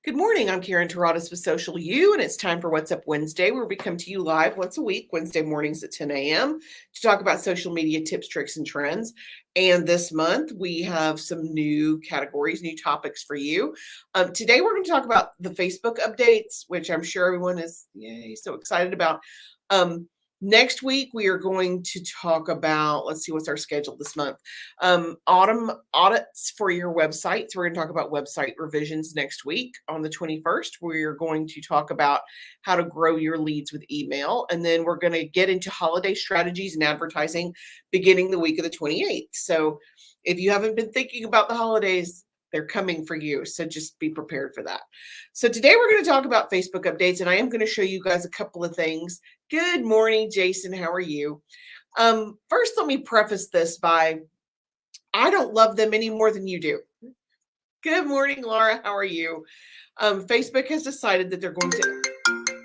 Good morning. I'm Karen Taradas with Social U, and it's time for What's Up Wednesday, where we come to you live once a week, Wednesday mornings at 10 a.m., to talk about social media tips, tricks, and trends. And this month, we have some new categories, new topics for you. Today, we're going to talk about the Facebook updates, which I'm sure everyone is so excited about. Next week, we are going to talk about, let's see, what's our schedule this month? Autumn audits for your website. So we're going to talk about website revisions next week on the 21st. We're going to talk about how to grow your leads with email. And then we're going to get into holiday strategies and advertising beginning the week of the 28th. So if you haven't been thinking about the holidays, they're coming for you. So just be prepared for that. So today we're going to talk about Facebook updates, and I am going to show you guys a couple of things. Good morning, Jason. How are you? First, let me preface this by I don't love them any more than you do. Good morning, Laura. How are you? Facebook has decided that they're going to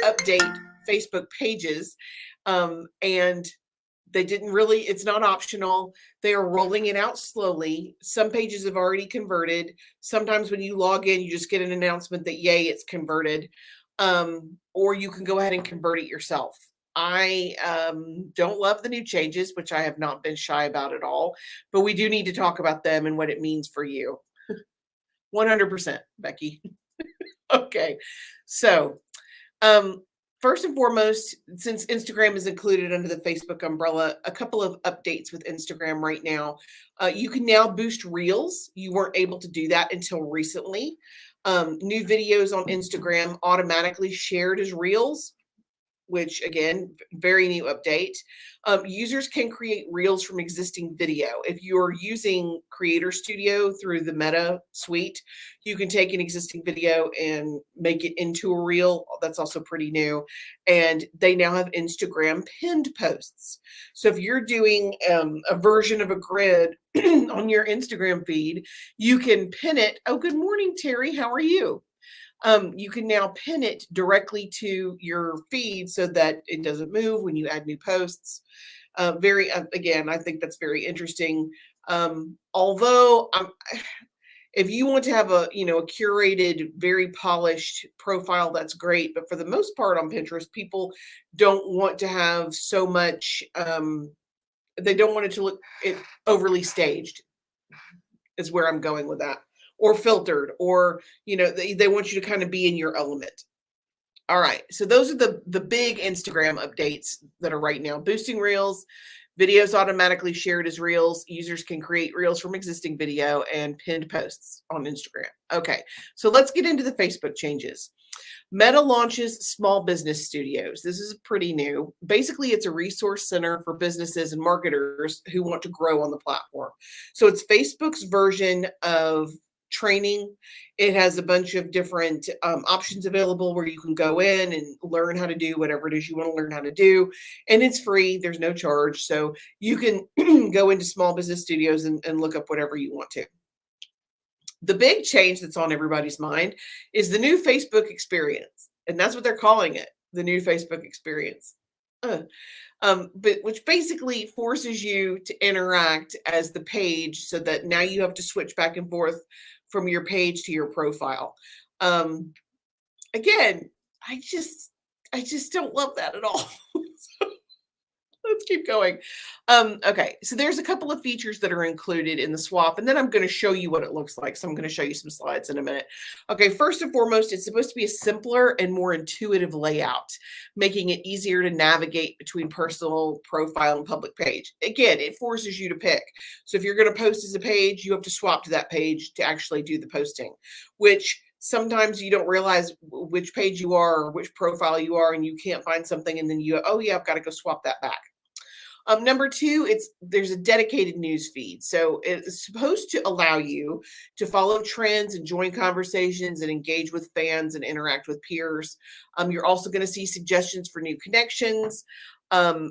update Facebook pages, and they didn't really, it's not optional. They are rolling it out slowly. Some pages have already converted. Sometimes when you log in, you just get an announcement that, yay, it's converted. Or you can go ahead and convert it yourself. I don't love the new changes, which I have not been shy about at all, but we do need to talk about them and what it means for you. 100%, Becky. Okay, so first and foremost, since Instagram is included under the Facebook umbrella, a couple of updates with Instagram right now. You can now boost Reels. You weren't able to do that until recently. New videos on Instagram automatically shared as Reels, which again, very new update. Users can create Reels from existing video. If you're using Creator Studio through the Meta suite, you can take an existing video and make it into a Reel. That's also pretty new. And they now have Instagram pinned posts. So if you're doing a version of a grid on your Instagram feed, you can pin it. Oh, good morning, Terry. How are you? You can now pin it directly to your feed so that it doesn't move when you add new posts. Again, I think that's very interesting. Although if you want to have a curated, very polished profile, that's great. But for the most part on Pinterest, people don't want to have so much. They don't want it to look overly staged. Is where I'm going with that. Or filtered, or they want you to kind of be in your element. All right, so those are the big Instagram updates that are right now. Boosting Reels, videos automatically shared as Reels. Users can create Reels from existing video and pinned posts on Instagram. Okay, so let's get into the Facebook changes. Meta launches Small Business Studios. This is pretty new. Basically, it's a resource center for businesses and marketers who want to grow on the platform. So it's Facebook's version of training. It has a bunch of different options available where you can go in and learn how to do whatever it is you want to learn how to do. And it's free. There's no charge. So you can go into Small Business Studios and look up whatever you want to. The big change that's on everybody's mind is the new Facebook experience. And that's what they're calling it, the new Facebook experience. But which basically forces you to interact as the page so that now you have to switch back and forth from your page to your profile. Again, I just don't love that at all. Let's keep going. Okay, so there's a couple of features that are included in the swap, and then I'm going to show you what it looks like. So I'm going to show you some slides in a minute. Okay, first and foremost, it's supposed to be a simpler and more intuitive layout, making it easier to navigate between personal, profile, and public page. Again, it forces you to pick. So if you're going to post as a page, you have to swap to that page to actually do the posting, which sometimes you don't realize which page you are or which profile you are, and you can't find something, and then you, oh yeah, I've got to go swap that back. Number two, there's a dedicated news feed. So it's supposed to allow you to follow trends and join conversations and engage with fans and interact with peers. You're also going to see suggestions for new connections,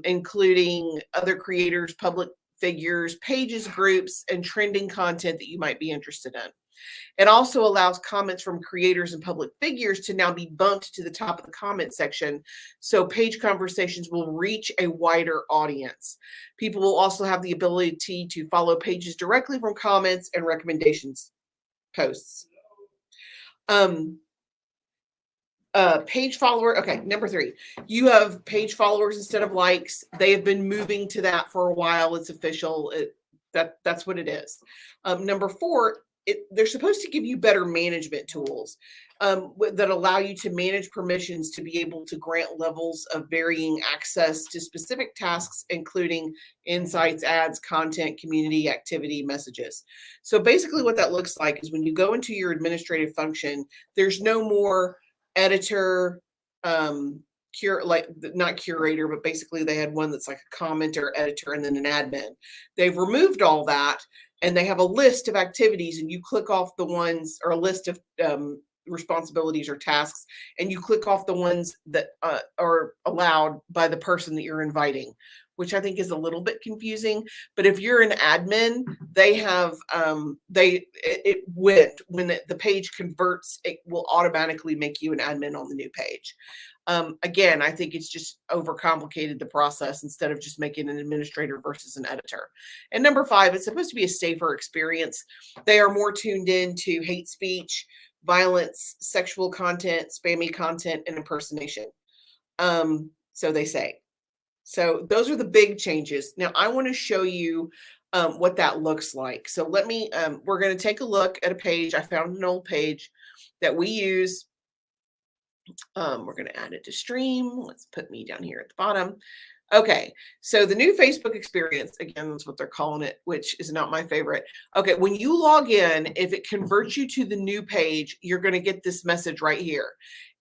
including other creators, public figures, pages, groups, and trending content that you might be interested in. It also allows comments from creators and public figures to now be bumped to the top of the comment section, so page conversations will reach a wider audience. People will also have the ability to follow pages directly from comments and recommendations posts. Page follower. Okay, number 3. You have page followers instead of likes. They have been moving to that for a while. It's official. That's what it is. Number 4, they're supposed to give you better management tools that allow you to manage permissions to be able to grant levels of varying access to specific tasks, including insights, ads, content, community, activity, messages. So basically, what that looks like is when you go into your administrative function, there's no more editor, like not curator, but basically they had one that's like a commenter, editor, and then an admin. They've removed all that, and they have a list of activities, and you click off the ones, or a list of responsibilities or tasks, and you click off the ones that are allowed by the person that you're inviting, which I think is a little bit confusing. But if you're an admin, they have when the page converts, it will automatically make you an admin on the new page. Again, I think it's just overcomplicated the process instead of just making an administrator versus an editor. And number 5, it's supposed to be a safer experience. They are more tuned in to hate speech, violence, sexual content, spammy content, and impersonation. So they say. So those are the big changes. Now I want to show you what that looks like. So let me, we're going to take a look at a page. I found an old page that we use. We're going to add it to stream. Let's put me down here at the bottom. Okay, so the new Facebook experience, again, that's what they're calling it, which is not my favorite. Okay, when you log in, if it converts you to the new page, you're going to get this message right here.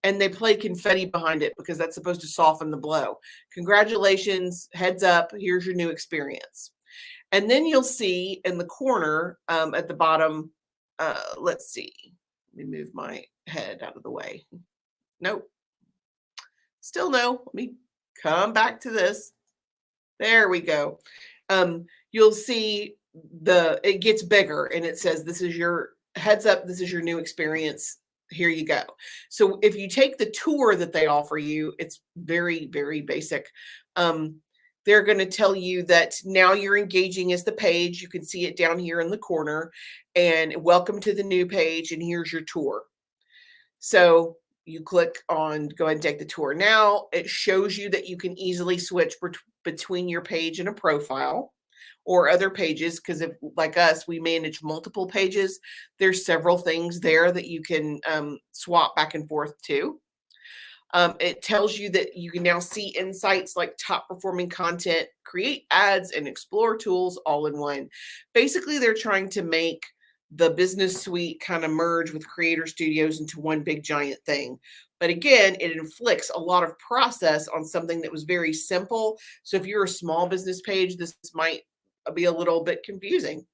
And they play confetti behind it because that's supposed to soften the blow. Congratulations, heads up, here's your new experience. And then you'll see in the corner at the bottom, let's see, let me move my head out of the way. Nope. Still no. Let me come back to this. There we go. You'll see it gets bigger and it says, this is your heads up. This is your new experience. Here you go. So if you take the tour that they offer you, it's very, very basic. They're going to tell you that now you're engaging as the page. You can see it down here in the corner, and welcome to the new page. And here's your tour. So you click on go ahead and take the tour. Now it shows you that you can easily switch between your page and a profile or other pages, because if, like us, we manage multiple pages, there's several things there that you can swap back and forth to. It tells you that you can now see insights like top performing content, create ads, and explore tools all in one. Basically, they're trying to make the business suite kind of merge with Creator Studios into one big giant thing. But again, it inflicts a lot of process on something that was very simple. So if you're a small business page, this might be a little bit confusing.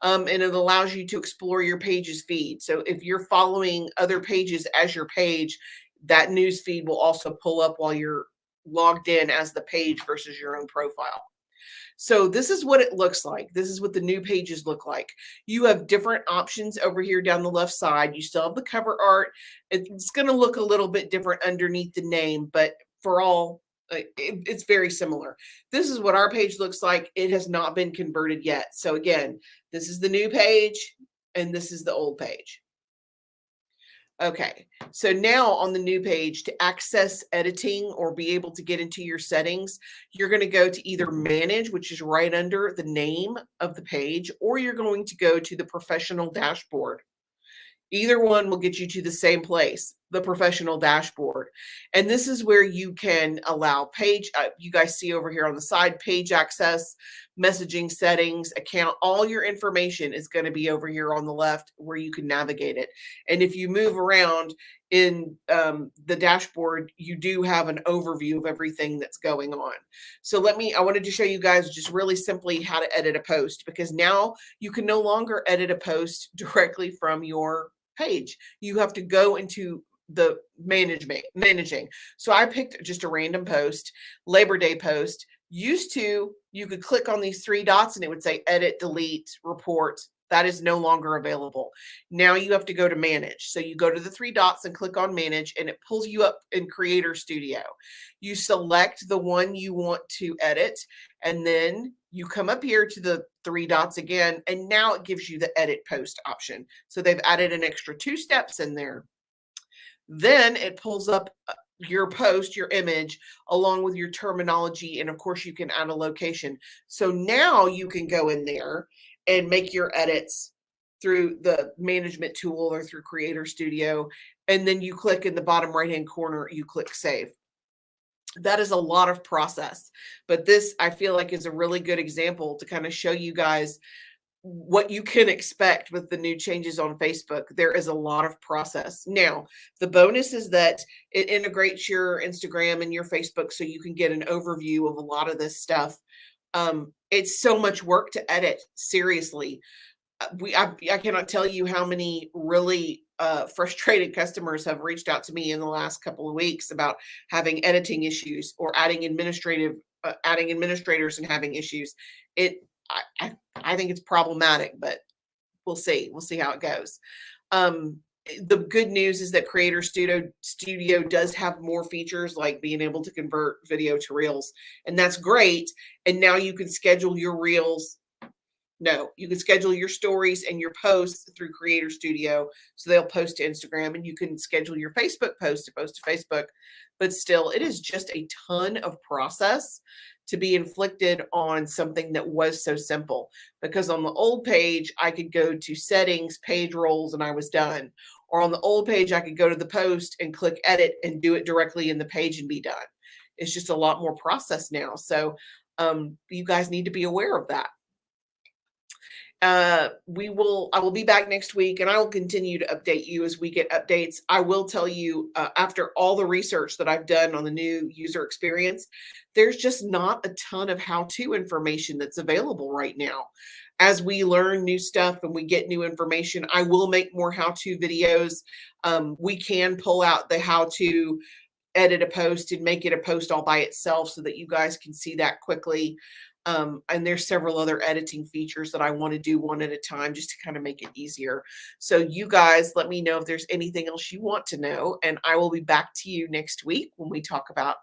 And it allows you to explore your page's feed. So if you're following other pages as your page, that news feed will also pull up while you're logged in as the page versus your own profile. So this is what it looks like. This is what the new pages look like. You have different options over here down the left side. You still have the cover art. It's going to look a little bit different underneath the name, but for all, it's very similar. This is what our page looks like. It has not been converted yet. So again, this is the new page and this is the old page. Okay, so now on the new page, to access editing or be able to get into your settings, you're going to go to either manage, which is right under the name of the page, or you're going to go to the professional dashboard. Either one will get you to the same place, the professional dashboard. And this is where you can allow page, you guys see over here on the side, page access, messaging settings, account, all your information is going to be over here on the left where you can navigate it. And if you move around in the dashboard, you do have an overview of everything that's going on. So I wanted to show you guys just really simply how to edit a post, because now you can no longer edit a post directly from your page. You have to go into the managing. So I picked just a random post, Labor Day post. Used to, you could click on these 3 dots and it would say edit, delete, report. That is no longer available. Now you have to go to manage. So you go to the 3 dots and click on manage, and it pulls you up in Creator Studio. You select the one you want to edit, and then you come up here to the 3 dots again, and now it gives you the edit post option. So they've added an extra 2 steps in there. Then it pulls up your post, your image, along with your terminology. And of course, you can add a location. So now you can go in there and make your edits through the management tool or through Creator Studio. And then you click in the bottom right-hand corner, you click save. That is a lot of process, but this I feel like is a really good example to kind of show you guys what you can expect with the new changes on Facebook. There is a lot of process. Now, the bonus is that it integrates your Instagram and your Facebook so you can get an overview of a lot of this stuff. It's so much work to edit, seriously. I cannot tell you how many really frustrated customers have reached out to me in the last couple of weeks about having editing issues or adding administrators and having issues. I think it's problematic, but we'll see. We'll see how it goes. The good news is that Creator Studio does have more features, like being able to convert video to reels, and that's great. And now you can schedule your reels. No, you can schedule your stories and your posts through Creator Studio. So they'll post to Instagram, and you can schedule your Facebook post to post to Facebook. But still, it is just a ton of process to be inflicted on something that was so simple. Because on the old page, I could go to settings, page roles, and I was done. Or on the old page, I could go to the post and click edit and do it directly in the page and be done. It's just a lot more process now. So you guys need to be aware of that. I will be back next week, and I will continue to update you as we get updates. I will tell you, after all the research that I've done on the new user experience, there's just not a ton of how-to information that's available right now. As we learn new stuff and we get new information, I will make more how-to videos. We can pull out the how-to edit a post and make it a post all by itself so that you guys can see that quickly. And there's several other editing features that I want to do one at a time just to kind of make it easier. So you guys let me know if there's anything else you want to know, and I will be back to you next week when we talk about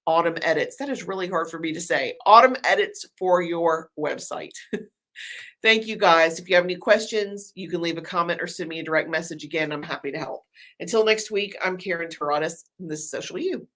autumn edits. That is really hard for me to say. Autumn edits for your website. Thank you guys. If you have any questions, you can leave a comment or send me a direct message. Again, I'm happy to help. Until next week, I'm Karen Terradis, and this is Social You.